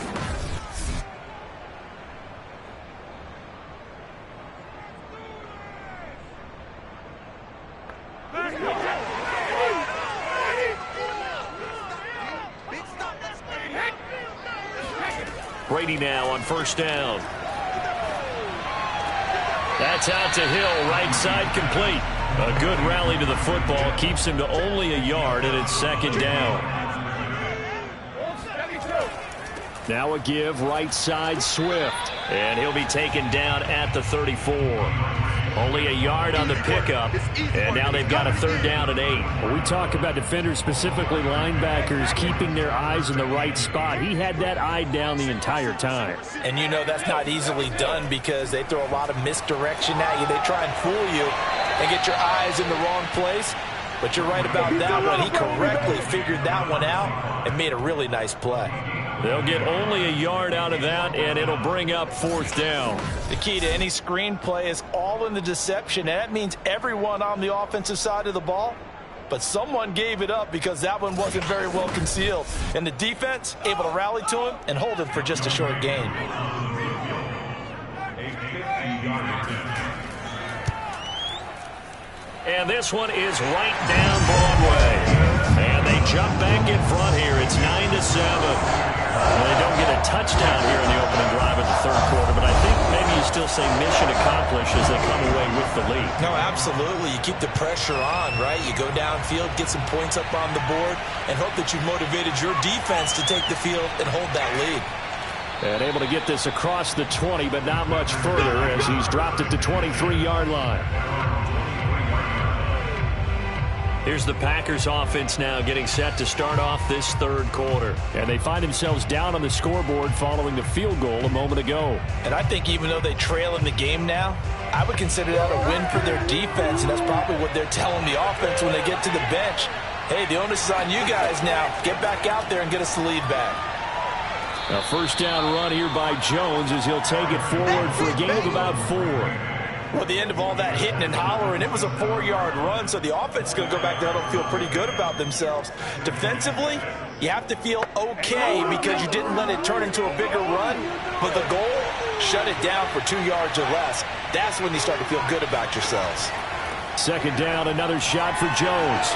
Brady now on first down. That's out to Hill, right side complete. A good rally to the football keeps him to only a yard, and it's second down. Now a give, right side Swift. And he'll be taken down at the 34. Only a yard on the pickup, and now they've got a 3rd down and 8. Well, we talk about defenders, specifically linebackers, keeping their eyes in the right spot. He had that eye down the entire time. And you know that's not easily done because they throw a lot of misdirection at you. They try and fool you and get your eyes in the wrong place. But you're right about that one. He correctly figured that one out and made a really nice play. They'll get only a yard out of that, and it'll bring up 4th down. The key to any screen play is all in the deception, and that means everyone on the offensive side of the ball. But someone gave it up because that one wasn't very well concealed. And the defense able to rally to him and hold him for just a short gain. And this one is right down Broadway. And they jump back in front here. It's 9-7. Well, they don't get a touchdown here in the opening drive of the 3rd quarter, but I think maybe you still say mission accomplished as they come away with the lead. No, absolutely. You keep the pressure on, right? You go downfield, get some points up on the board, and hope that you've motivated your defense to take the field and hold that lead. And able to get this across the 20, but not much further as he's dropped it to 23-yard line. Here's the Packers offense now getting set to start off this third quarter. And they find themselves down on the scoreboard following the field goal a moment ago. And I think even though they trail in the game now, I would consider that a win for their defense, and that's probably what they're telling the offense when they get to the bench. Hey, the onus is on you guys now. Get back out there and get us the lead back. A first down run here by Jones as he'll take it forward for a gain of about 4. Well, the end of all that hitting and hollering, it was a 4-yard run, so the offense is going to go back there and feel pretty good about themselves. Defensively, you have to feel okay because you didn't let it turn into a bigger run, but the goal, shut it down for 2 yards or less. That's when you start to feel good about yourselves. Second down, another shot for Jones.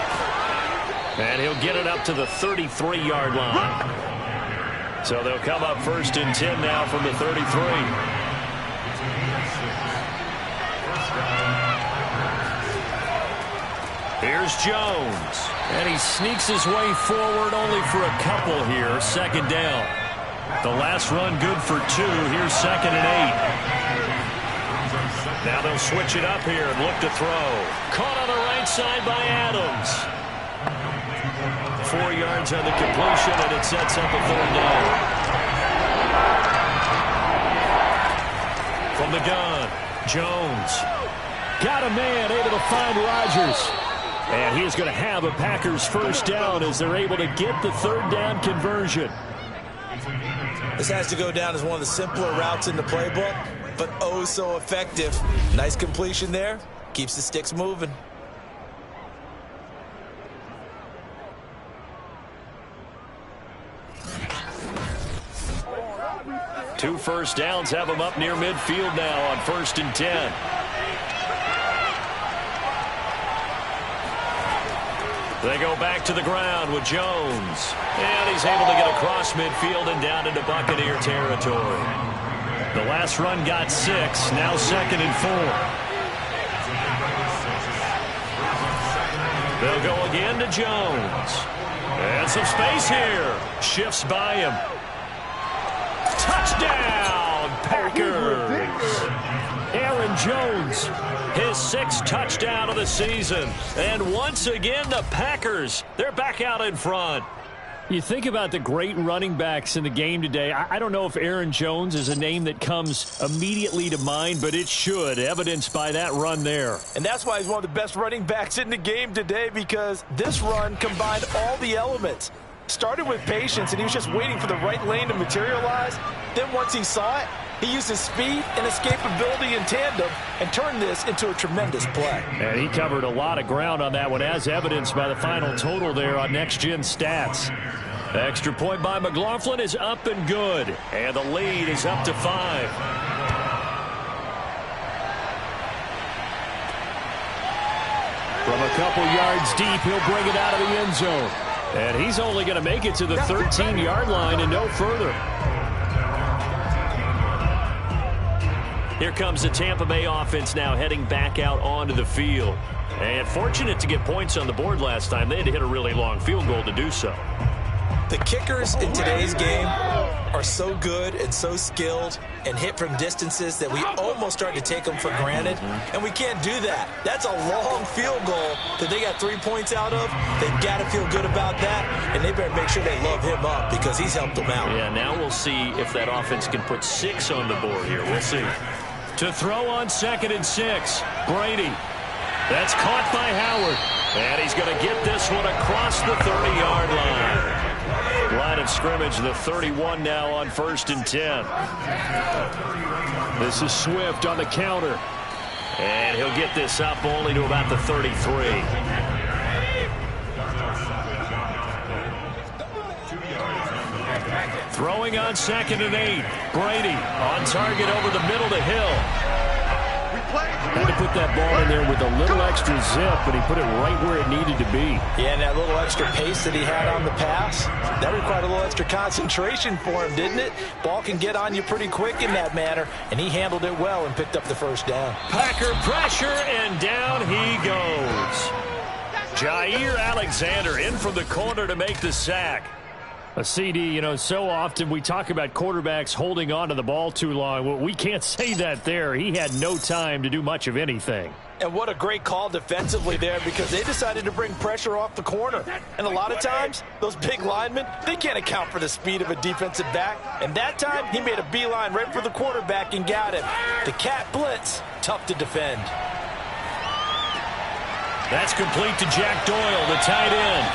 And he'll get it up to the 33-yard line. So they'll come up first and 10 now from the 33. Here's Jones. And he sneaks his way forward only for a couple here. Second down. The last run good for 2. Here's second and 8. Now they'll switch it up here and look to throw. Caught on the right side by Adams. 4 yards on the completion, and it sets up a third down. From the gun, Jones. Got a man able to find Rodgers. And he is going to have a Packers first down as they're able to get the third down conversion. This has to go down as one of the simpler routes in the playbook, but oh so effective. Nice completion there. Keeps the sticks moving. Two first downs have them up near midfield now on first and 10. They go back to the ground with Jones. And he's able to get across midfield and down into Buccaneer territory. The last run got 6. Now second and 4. They'll go again to Jones. And some space here. Shifts by him. Touchdown, Packers! Aaron Jones, his 6th touchdown of the season. And once again, the Packers, they're back out in front. You think about the great running backs in the game today. I don't know if Aaron Jones is a name that comes immediately to mind, but it should, evidenced by that run there. And that's why he's one of the best running backs in the game today, because this run combined all the elements. Started with patience, and he was just waiting for the right lane to materialize. Then once he saw it, he used his speed and escapability in tandem and turned this into a tremendous play. And he covered a lot of ground on that one, as evidenced by the final total there on Next Gen Stats. The extra point by McLaughlin is up and good, and the lead is up to 5. From a couple yards deep, he'll bring it out of the end zone. And he's only going to make it to the 13-yard line and no further. Here comes the Tampa Bay offense now heading back out onto the field. And fortunate to get points on the board last time. They had to hit a really long field goal to do so. The kickers in today's game are so good and so skilled and hit from distances that we almost start to take them for granted. And we can't do that. That's a long field goal that they got 3 points out of. They've got to feel good about that, and they better make sure they love him up because he's helped them out. Yeah, now we'll see if that offense can put 6 on the board here. We'll see. To throw on second and 6, Brady. That's caught by Howard. And he's going to get this one across the 30-yard line. Line of scrimmage, the 31 now on first and 10. This is Swift on the counter. And he'll get this up only to about the 33. Throwing on second and 8. Brady on target over the middle to Hill. Had to put that ball in there with a little extra zip, but he put it right where it needed to be. Yeah, and that little extra pace that he had on the pass, that required a little extra concentration for him, didn't it? Ball can get on you pretty quick in that manner, and he handled it well and picked up the first down. Packer pressure, and down he goes. Jair Alexander in from the corner to make the sack. A CD, you know, so often we talk about quarterbacks holding on to the ball too long. Well, we can't say that there. He had no time to do much of anything. And what a great call defensively there, because they decided to bring pressure off the corner. And a lot of times, those big linemen, they can't account for the speed of a defensive back. And that time, he made a beeline right for the quarterback and got him. The cat blitz, tough to defend. That's complete to Jack Doyle, the tight end.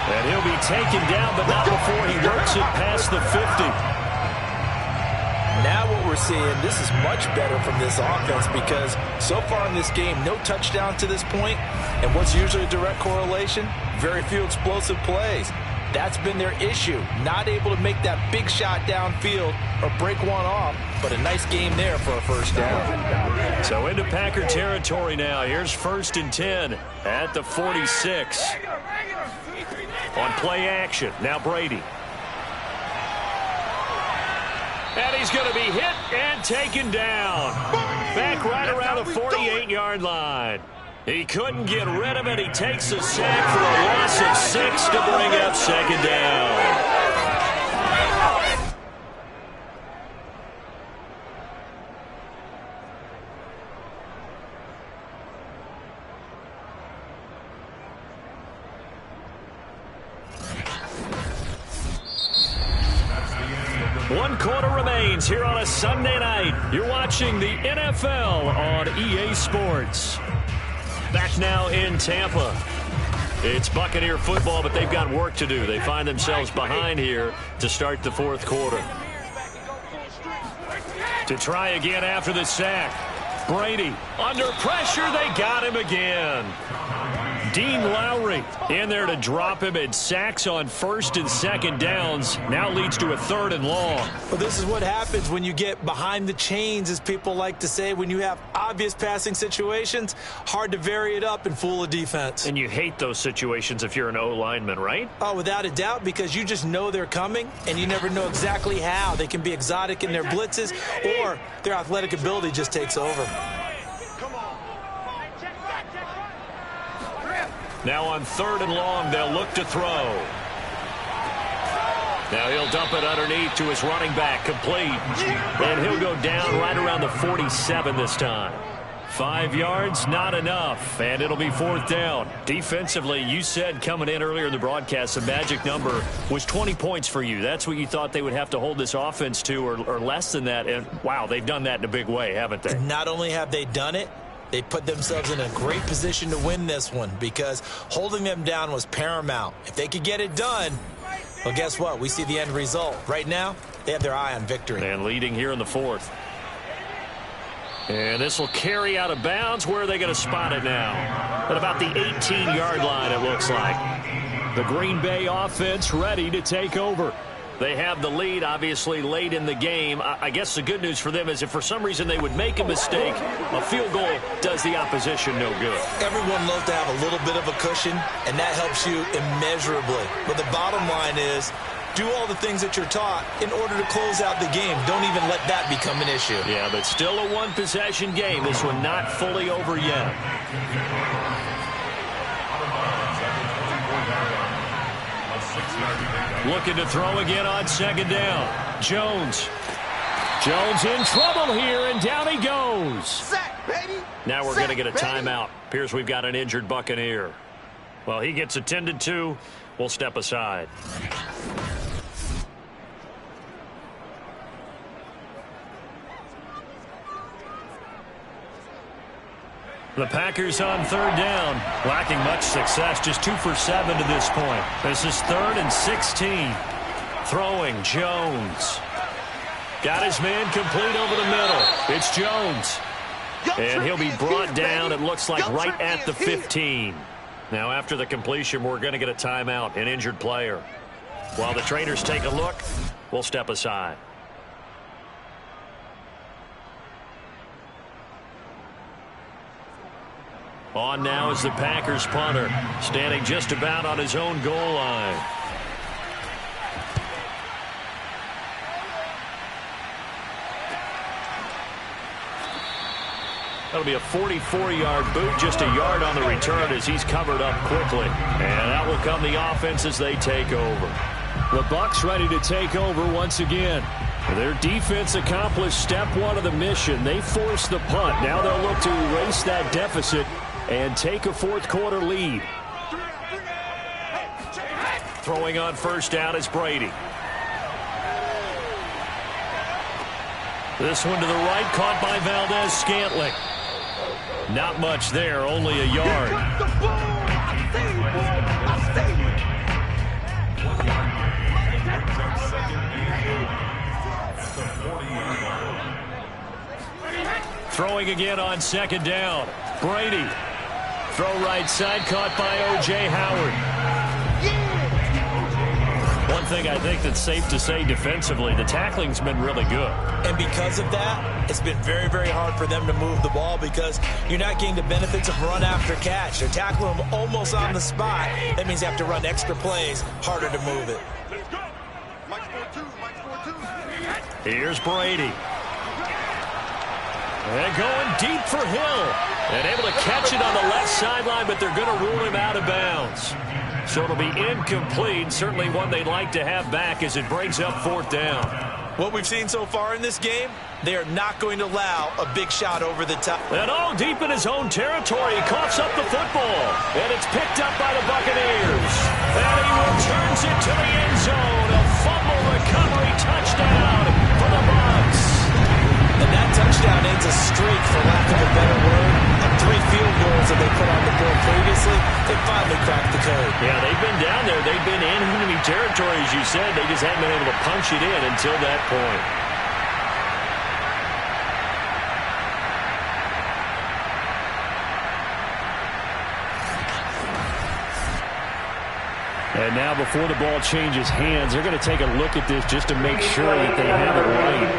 And he'll be taken down, but not before he works it past the 50. Now what we're seeing, this is much better from this offense, because so far in this game, no touchdowns to this point. And what's usually a direct correlation? Very few explosive plays. That's been their issue. Not able to make that big shot downfield or break one off, but a nice game there for a first down. So into Packer territory now. Here's 1st and 10 at the 46. On play action, now Brady. And he's going to be hit and taken down. Back right around the 48-yard line. He couldn't get rid of it. He takes a sack for a loss of 6 to bring up 2nd down. One quarter remains here on a Sunday night. You're watching the NFL on EA Sports. Back now in Tampa. It's Buccaneer football, but they've got work to do. They find themselves behind here to start the 4th quarter. To try again after the sack. Brady under pressure. They got him again. Dean Lowry in there to drop him, and sacks on 1st and 2nd downs now leads to a 3rd and long. Well, this is what happens when you get behind the chains, as people like to say. When you have obvious passing situations, hard to vary it up and fool a defense. And you hate those situations if you're an O-lineman, right? Oh, without a doubt, because you just know they're coming, and you never know exactly how. They can be exotic in their blitzes, or their athletic ability just takes over. Now on 3rd and long, they'll look to throw. Now he'll dump it underneath to his running back, complete. And he'll go down right around the 47 this time. 5 yards, not enough, and it'll be 4th down. Defensively, you said coming in earlier in the broadcast, the magic number was 20 points for you. That's what you thought they would have to hold this offense to, or less than that. And, wow, they've done that in a big way, haven't they? Not only have they done it, they put themselves in a great position to win this one, because holding them down was paramount. If they could get it done, well, guess what? We see the end result. Right now, they have their eye on victory. And leading here in the 4th. And this will carry out of bounds. Where are they going to spot it now? At about the 18-yard line, it looks like. The Green Bay offense ready to take over. They have the lead, obviously, late in the game. I guess the good news for them is if for some reason they would make a mistake, a field goal does the opposition no good. Everyone loves to have a little bit of a cushion, and that helps you immeasurably. But the bottom line is, do all the things that you're taught in order to close out the game. Don't even let that become an issue. Yeah, but still a one-possession game. This one not fully over yet. Looking to throw again on 2nd down. Jones. Jones in trouble here, and down he goes. Now we're going to get a timeout. Appears we've got an injured Buccaneer. Well, he gets attended to. We'll step aside. The Packers on 3rd down, lacking much success, just 2 for 7 to this point. This is 3rd and 16. Throwing, Jones. Got his man complete over the middle. It's Jones. And he'll be brought down, it looks like, right at the 15. Now, after the completion, we're going to get a timeout, an injured player. While the trainers take a look, we'll step aside. On now is the Packers punter, standing just about on his own goal line. That'll be a 44-yard boot, just a yard on the return as he's covered up quickly. And that will come the offense as they take over. The Bucs ready to take over once again. Their defense accomplished step one of the mission. They forced the punt. Now they'll look to erase that deficit and take a fourth quarter lead. Throwing on first down is Brady. This one to the right, caught by Valdez-Scantling. Not much there, only a yard. Throwing again on second down. Brady. Throw right side, caught by O.J. Howard. One thing I think that's safe to say defensively, the tackling's been really good. And because of that, it's been very, very hard for them to move the ball because you're not getting the benefits of run after catch. They're tackling them almost on the spot. That means you have to run extra plays, harder to move it. Here's Brady. And going deep for Hill. And able to catch it on the left sideline, but they're going to rule him out of bounds. So it'll be incomplete. Certainly one they'd like to have back as it brings up fourth down. What we've seen so far in this game, they are not going to allow a big shot over the top. And all deep in his own territory. He coughs up the football. And it's picked up by the Buccaneers. And he returns it to the end zone. A fumble recovery touchdown for the Bucs. And that touchdown ends a streak, for lack of a better word, of 3 field goals that they put on the board previously. They finally cracked the code. Yeah, they've been down there. They've been in enemy territory, as you said. They just haven't been able to punch it in until that point. And now before the ball changes hands, they're going to take a look at this just to make sure that they have it right.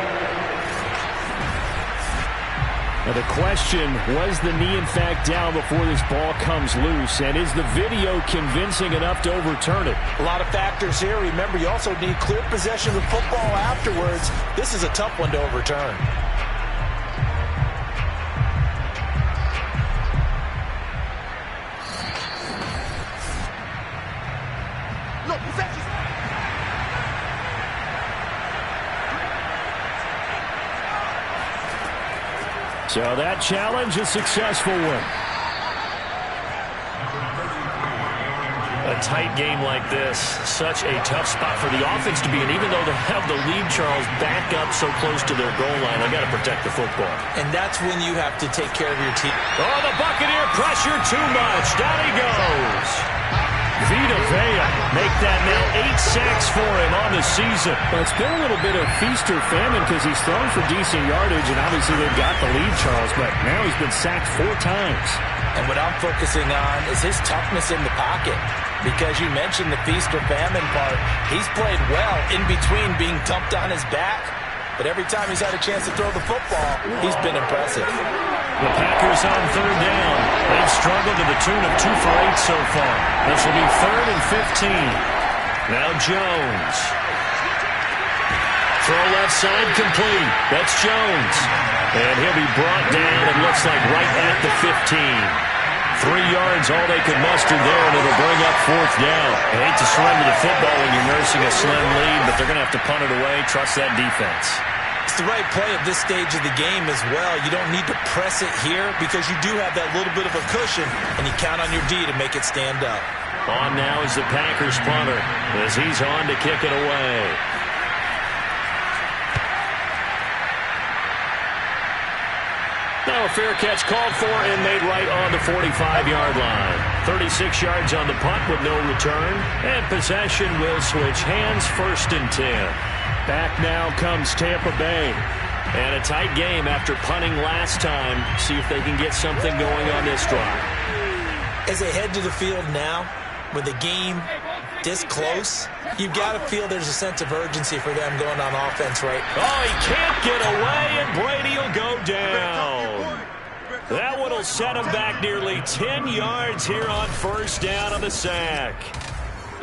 Now the question, was the knee in fact down before this ball comes loose? And is the video convincing enough to overturn it? A lot of factors here. Remember, you also need clear possession of the football afterwards. This is a tough one to overturn. So that challenge, a successful one. A tight game like this, such a tough spot for the offense to be in. Even though they have the lead, Charles, back up so close to their goal line, they got to protect the football. And that's when you have to take care of your team. Oh, the Buccaneer pressure too much. Down he goes. Vita Vea make that now 8 sacks for him on the season. Well, it's been a little bit of feast or famine because he's thrown for decent yardage, and obviously they've got the lead, Charles, but now he's been sacked 4 times. And what I'm focusing on is his toughness in the pocket. Because you mentioned the feast or famine part. He's played well in between being dumped on his back. But every time he's had a chance to throw the football, he's been impressive. The Packers on third down. They've struggled to the tune of 2 for 8 so far. This will be 3rd and 15. Now Jones. Throw left side complete. That's Jones. And he'll be brought down, it looks like right at the 15. 3 yards, all they could muster there, and it'll bring up 4th down. I hate to surrender the football when you're nursing a slim lead, but they're going to have to punt it away. Trust that defense. It's the right play at this stage of the game as well. You don't need to press it here because you do have that little bit of a cushion, and you count on your D to make it stand up. On now is the Packers punter as he's on to kick it away. Now a fair catch called for and made right on the 45-yard line. 36 yards on the punt with no return. And possession will switch hands, 1st and 10. Back now comes Tampa Bay. And a tight game after punting last time. See if they can get something going on this drive. As they head to the field now, with the game this close, you've got to feel there's a sense of urgency for them going on offense, right? Oh, he can't get away, and Brady will go down. That one will set him back nearly 10 yards here on 1st down on the sack.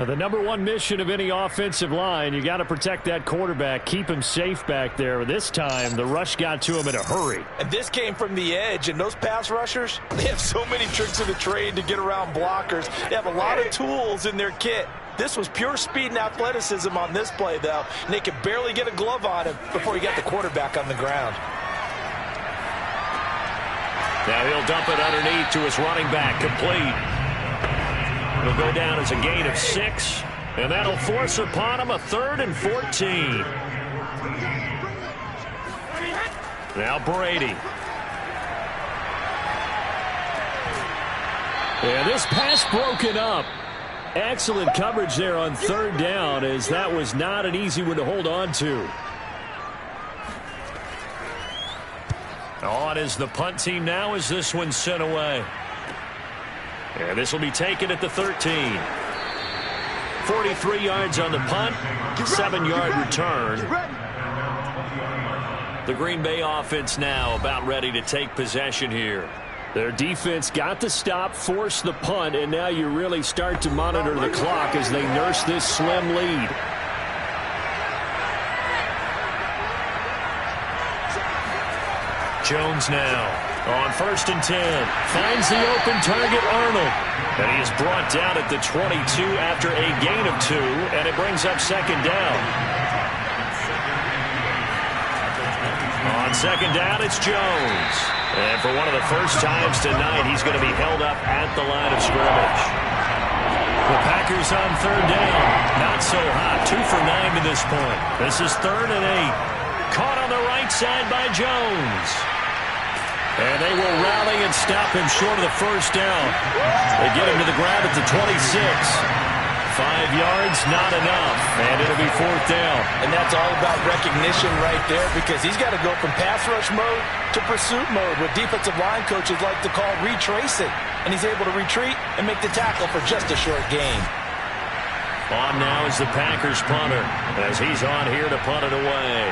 The number one mission of any offensive line, you got to protect that quarterback, keep him safe back there. This time, the rush got to him in a hurry. And this came from the edge, and those pass rushers, they have so many tricks of the trade to get around blockers. They have a lot of tools in their kit. This was pure speed and athleticism on this play, though, and they could barely get a glove on him before he got the quarterback on the ground. Now he'll dump it underneath to his running back, complete. It'll go down as a gain of 6, and that'll force upon him a 3rd and 14. Now Brady. Yeah, this pass broken up. Excellent coverage there on 3rd down, as that was not an easy one to hold on to. On is the punt team now as this one's sent away. And this will be taken at the 13. 43 yards on the punt, 7-yard return. The Green Bay offense now about ready to take possession here. Their defense got the stop, forced the punt, and now you really start to monitor the clock as they nurse this slim lead. Jones now on 1st and 10. Finds the open target, Arnold. And he is brought down at the 22 after a gain of 2, and it brings up 2nd down. On 2nd down, it's Jones. And for one of the first times tonight, he's going to be held up at the line of scrimmage. The Packers on 3rd down. Not so hot. 2 for 9 to this point. This is 3rd and 8. Caught on the right side by Jones. And they will rally and stop him short of the 1st down. They get him to the ground at the 26. 5 yards, not enough. And it'll be 4th down. And that's all about recognition right there, because he's got to go from pass rush mode to pursuit mode, what defensive line coaches like to call retracing. And he's able to retreat and make the tackle for just a short gain. On now is the Packers punter, as he's on here to punt it away.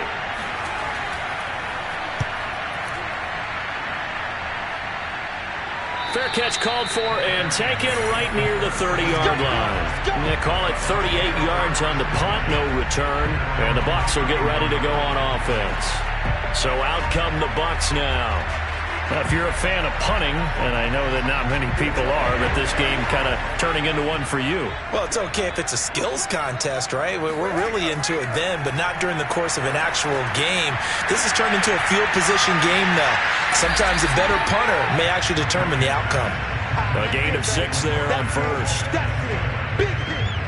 Fair catch called for and taken right near the 30-yard line. And they call it 38 yards on the punt, no return. And the Bucs will get ready to go on offense. So out come the Bucs now. Now, if you're a fan of punting, and I know that not many people are, but this game kind of turning into one for you. Well, it's okay if it's a skills contest, right? We're really into it then, but not during the course of an actual game. This has turned into a field position game now. Sometimes a better punter may actually determine the outcome. A gain of 6 there on 1st.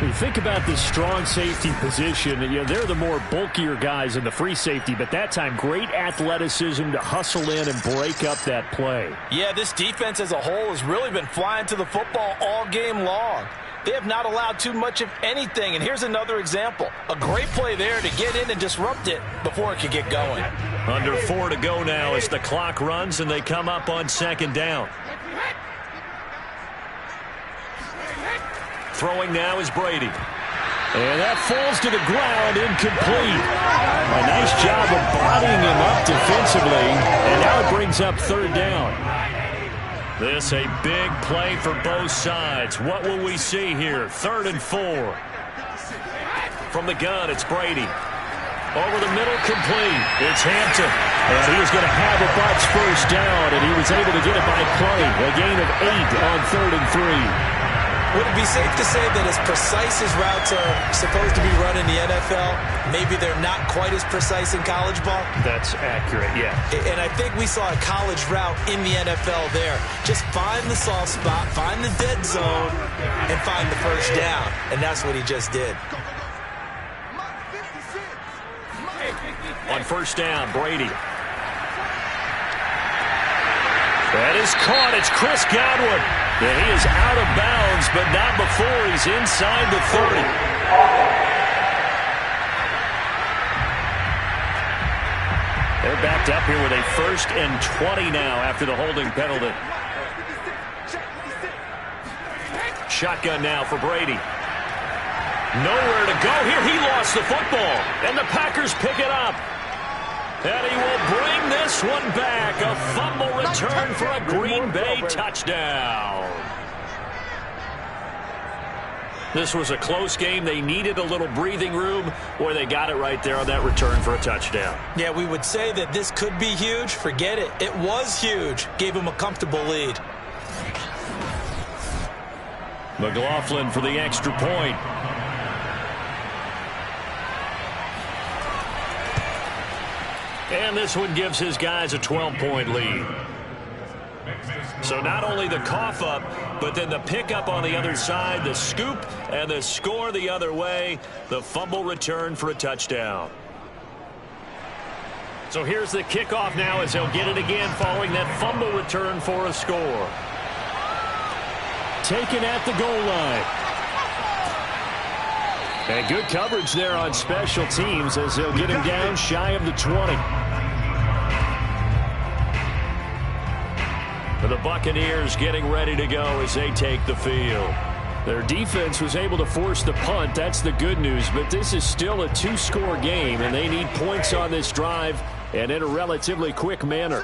You think about this strong safety position, they're the more bulkier guys in the free safety, but that time great athleticism to hustle in and break up that play. Yeah, this defense as a whole has really been flying to the football all game long. They have not allowed too much of anything, and here's another example. A great play there to get in and disrupt it before it could get going. Under 4 to go now as the clock runs and they come up on 2nd down. Throwing now is Brady. And that falls to the ground, incomplete. A nice job of bodying him up defensively, and now it brings up 3rd down. This a big play for both sides. What will we see here? 3rd and 4. From the gun, it's Brady. Over the middle, complete. It's Hampton. And he is going to have a Bucs 1st down, and he was able to get it by play. A gain of 8 on 3rd and 3. Would it be safe to say that as precise as routes are supposed to be run in the NFL, maybe they're not quite as precise in college ball? That's accurate, yeah. And I think we saw a college route in the NFL there. Just find the soft spot, find the dead zone, and find the 1st down. And that's what he just did. On 1st down, Brady. That is caught. It's Chris Godwin. And he is out of bounds, but not before he's inside the 30. They're backed up here with a 1st and 20 now after the holding penalty. Shotgun now for Brady. Nowhere to go here. He lost the football, and the Packers pick it up. And he will bring this one back. A fumble return for a Green Bay touchdown. This was a close game. They needed a little breathing room, or they got it right there on that return for a touchdown. Yeah, we would say that this could be huge. Forget it. It was huge. Gave him a comfortable lead. McLaughlin for the extra point. And this one gives his guys a 12-point lead. So not only the cough up, but then the pickup on the other side, the scoop, and the score the other way, the fumble return for a touchdown. So here's the kickoff now as he'll get it again following that fumble return for a score. Taken at the goal line. And good coverage there on special teams as they'll get him down shy of the 20. The Buccaneers getting ready to go as they take the field. Their defense was able to force the punt. That's the good news, but this is still a 2-score game, and they need points on this drive and in a relatively quick manner.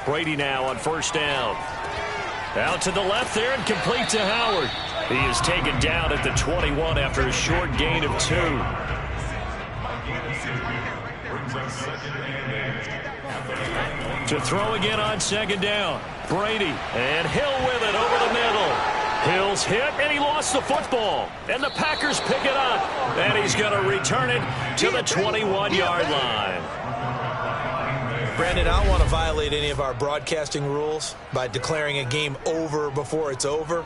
Brady now on first down. Out to the left there and complete to Howard. He is taken down at the 21 after a short gain of 2. To throw again on second down. Brady, and Hill with it over the middle. Hill's hit, and he lost the football. And the Packers pick it up. And he's going to return it to the 21-yard line. Brandon, I don't want to violate any of our broadcasting rules by declaring a game over before it's over.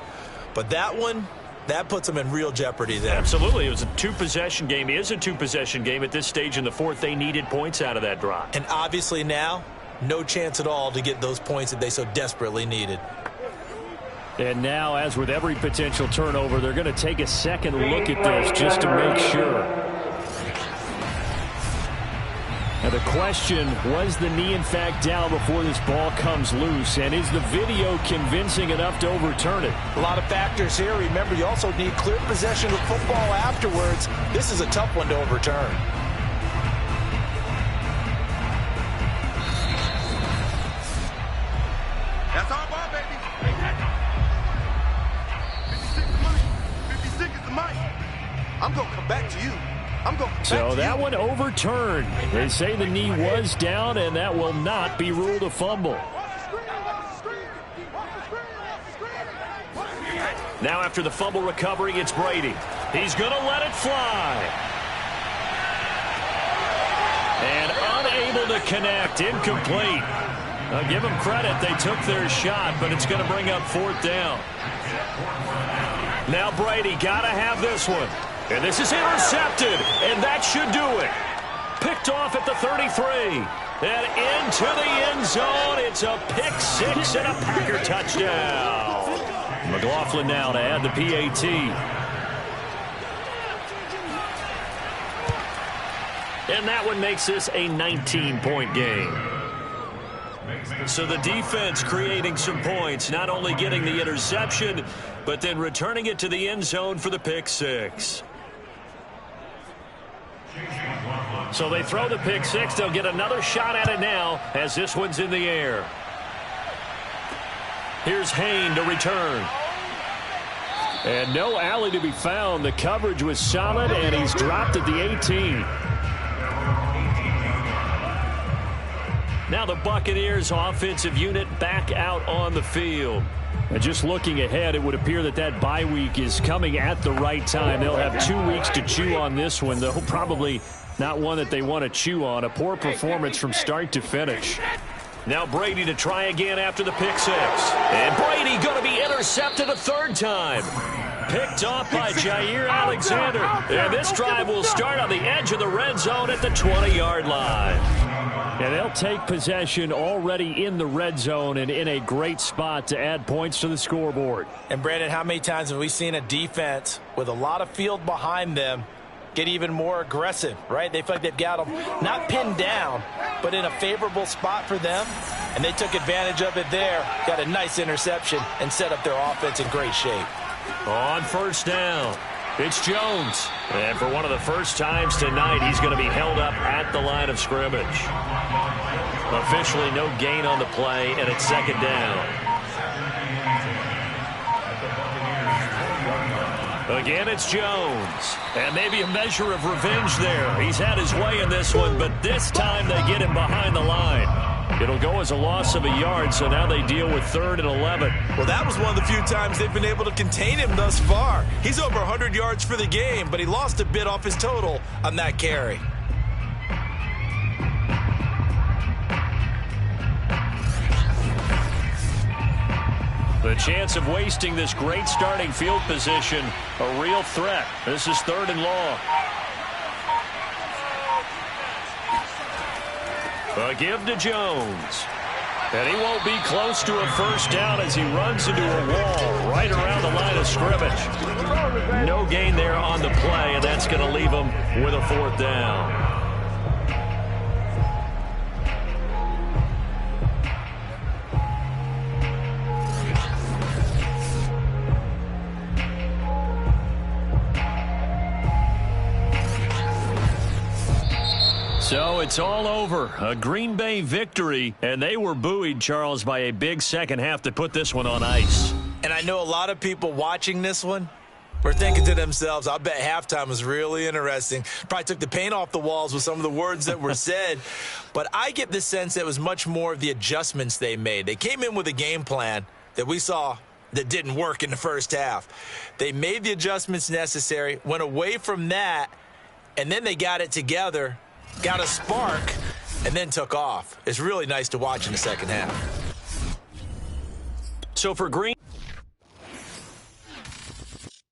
But that one, that puts them in real jeopardy there. Absolutely. It was a 2-possession game. It is a 2-possession game at this stage in the fourth. They needed points out of that drive. And obviously now, no chance at all to get those points that they so desperately needed. And now, as with every potential turnover, they're going to take a second look at this just to make sure. Now the question, was the knee in fact down before this ball comes loose? And is the video convincing enough to overturn it? A lot of factors here. Remember, you also need clear possession of football afterwards. This is a tough one to overturn. That's our ball, baby. 56 is mine. 56 is the mic. I'm going to come back to you. I'm going to come back to you. So that one overturned. They say the knee was down, and that will not be ruled a fumble. Now after the fumble recovery, it's Brady. He's going to let it fly. And unable to connect. Incomplete. I'll give them credit. They took their shot, but it's going to bring up fourth down. Now Brady got to have this one. And this is intercepted, and that should do it. Picked off at the 33. And into the end zone. It's a pick six and a Packer touchdown. McLaughlin now to add the PAT. And that one makes this a 19-point game. So the defense creating some points, not only getting the interception, but then returning it to the end zone for the pick six. So they throw the pick six. They'll get another shot at it now as this one's in the air. Here's Hayne to return. And no alley to be found. The coverage was solid, and he's dropped at the 18. Now the Buccaneers offensive unit back out on the field. And just looking ahead, it would appear that that bye week is coming at the right time. They'll have 2 weeks to chew on this one, though probably not one that they want to chew on. A poor performance from start to finish. Now Brady to try again after the pick six. And Brady going to be intercepted a third time. Picked off by Jair Alexander. And this drive will start on the edge of the red zone at the 20-yard line. And they'll take possession already in the red zone and in a great spot to add points to the scoreboard. And Brandon, how many times have we seen a defense with a lot of field behind them get even more aggressive, right? They feel like they've got them not pinned down, but in a favorable spot for them. And they took advantage of it there, got a nice interception, and set up their offense in great shape. On first down, it's Jones. And for one of the first times tonight, he's going to be held up at the line of scrimmage. Officially no gain on the play, and it's second down. Again, it's Jones. And maybe a measure of revenge there. He's had his way in this one, but this time they get him behind the line. It'll go as a loss of a yard, so now they deal with 3rd and 11. Well, that was one of the few times they've been able to contain him thus far. He's over 100 yards for the game, but he lost a bit off his total on that carry. The chance of wasting this great starting field position, a real threat. This is 3rd and long. A give to Jones. And he won't be close to a first down as he runs into a wall right around the line of scrimmage. No gain there on the play, and that's going to leave him with a 4th down. So it's all over. A Green Bay victory, and they were buoyed, Charles, by a big second half to put this one on ice. And I know a lot of people watching this one were thinking to themselves, I bet halftime was really interesting. Probably took the paint off the walls with some of the words that were said. But I get the sense that it was much more of the adjustments they made. They came in with a game plan that we saw that didn't work in the first half. They made the adjustments necessary, went away from that, and then they got it together, got a spark, and then took off. It's really nice to watch in the second half. So for Green...